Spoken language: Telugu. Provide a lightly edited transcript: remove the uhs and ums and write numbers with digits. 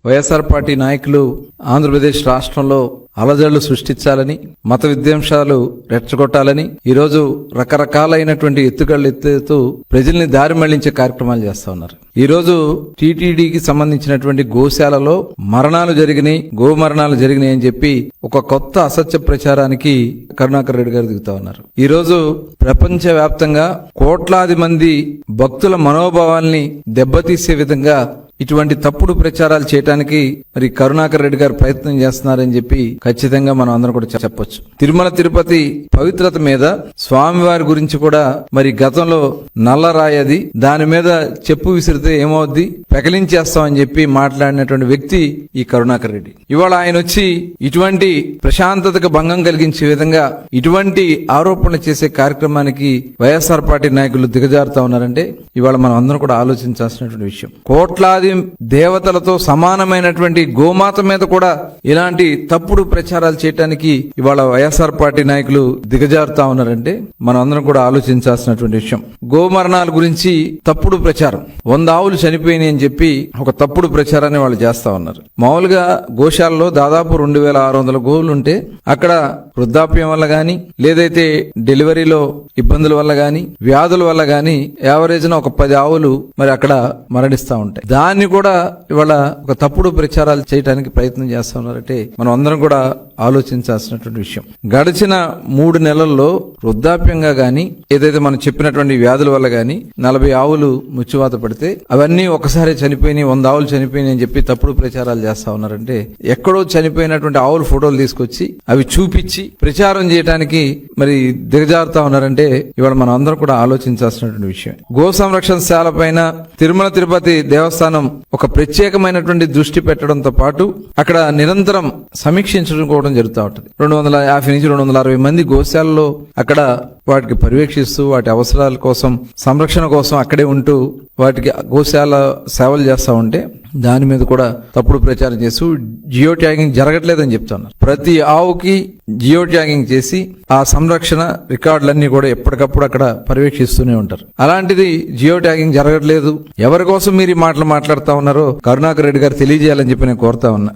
వైఎస్ఆర్ పార్టీ నాయకులు ఆంధ్రప్రదేశ్ రాష్ట్రంలో అలజడులు సృష్టించాలని, మత విద్వేషాలు రెచ్చగొట్టాలని ఈరోజు రకరకాలైనటువంటి ఎత్తుతూ ప్రజల్ని దారి మళ్లించే కార్యక్రమాలు చేస్తా ఉన్నారు. ఈరోజు టీటీడీకి సంబంధించినటువంటి గోశాలలో మరణాలు జరిగినాయి, గోమరణాలు జరిగినాయి అని చెప్పి ఒక కొత్త అసత్య ప్రచారానికి కరుణాకర్ రెడ్డి గారు దిగుతా ఉన్నారు. ఈరోజు ప్రపంచ వ్యాప్తంగా కోట్లాది మంది భక్తుల మనోభావాల్ని దెబ్బతీసే విధంగా ఇటువంటి తప్పుడు ప్రచారాలు చేయడానికి మరి కరుణాకర్ రెడ్డి గారు ప్రయత్నం చేస్తున్నారని చెప్పి ఖచ్చితంగా మనం అందరం కూడా చెప్పొచ్చు. తిరుమల తిరుపతి పవిత్రత మీద స్వామివారి గురించి కూడా మరి గతంలో నల్లరాయది, దాని మీద చెప్పు విసిరితే ఏమవుద్ది, పెకలించేస్తామని చెప్పి మాట్లాడినటువంటి వ్యక్తి ఈ కరుణాకర్ రెడ్డి. ఇవాళ ఆయన వచ్చి ఇటువంటి ప్రశాంతతకు భంగం కలిగించే విధంగా ఇటువంటి ఆరోపణలు చేసే కార్యక్రమానికి వైఎస్ఆర్ పార్టీ నాయకులు దిగజారుతా ఉన్నారంటే ఇవాళ మనం అందరం కూడా ఆలోచించాల్సినటువంటి విషయం. కోట్లాది దేవతలతో సమానమైనటువంటి గోమాత మీద కూడా ఇలాంటి తప్పుడు ప్రచారాలు చేయడానికి ఇవాళ వైఎస్ఆర్ పార్టీ నాయకులు దిగజారుతా ఉన్నారంటే మనం అందరం కూడా ఆలోచించాల్సినటువంటి విషయం. గోమరణాల గురించి తప్పుడు ప్రచారం, 100 ఆవులు చనిపోయినాయి అని చెప్పి ఒక తప్పుడు ప్రచారాన్ని వాళ్ళు చేస్తా ఉన్నారు. మామూలుగా గోశాలలో దాదాపు 2600 గోవులు ఉంటే అక్కడ వృద్ధాప్యం వల్ల గాని, లేదైతే డెలివరీలో ఇబ్బందుల వల్ల గాని, వ్యాధుల వల్ల గాని యావరేజ్ ఒక 10 ఆవులు మరి అక్కడ మరణిస్తా ఉంటాయి. దాన్ని కూడా ఇవాళ ఒక తప్పుడు ప్రచారాలు చేయడానికి ప్రయత్నం చేస్తా ఉన్నారంటే మనం అందరం కూడా ఆలోచించాల్సినటువంటి విషయం. గడిచిన 3 నెలల్లో వృద్ధాప్యంగా గాని, ఏదైతే మనం చెప్పినటువంటి వ్యాధుల వల్ల గాని 40 ఆవులు ముచ్చివాత పడితే అవన్నీ ఒకసారి చనిపోయినాయి, 100 ఆవులు చనిపోయినాయి అని చెప్పి తప్పుడు ప్రచారాలు చేస్తా ఉన్నారంటే ఎక్కడో చనిపోయినటువంటి ఆవుల ఫోటోలు తీసుకొచ్చి అవి చూపించి ప్రచారం చేయడానికి మరి దిగజారుతా ఉన్నారంటే ఇవాళ మనం అందరం కూడా ఆలోచించాల్సినటువంటి విషయం. గో సంరక్షణ శాల పైన తిరుమల తిరుపతి దేవస్థానం ఒక ప్రత్యేకమైనటువంటి దృష్టి పెట్టడంతో పాటు అక్కడ నిరంతరం సమీక్షించుకోవడం జరుగుతూ ఉంటుంది. 250 నుంచి 260 మంది గోశాలలో అక్కడ వాటికి పర్యవేక్షిస్తూ వాటి అవసరాల కోసం, సంరక్షణ కోసం అక్కడే ఉంటూ వాటికి గోశాల సేవలు చేస్తా ఉంటే దాని మీద కూడా తప్పుడు ప్రచారం చేస్తూ జియో ట్యాగింగ్ జరగట్లేదని చెప్తున్నారు. ప్రతి ఆవుకి జియో ట్యాగింగ్ చేసి ఆ సంరక్షణ రికార్డులన్నీ కూడా ఎప్పటికప్పుడు అక్కడ పర్యవేక్షిస్తూనే ఉంటారు. అలాంటిది జియో ట్యాగింగ్ జరగట్లేదు. ఎవరి కోసం మీరు ఈ మాటలు మాట్లాడుతా ఉన్నారో కరుణాకర్ రెడ్డి గారు తెలియజేయాలని చెప్పి నేను కోరుతా ఉన్నా.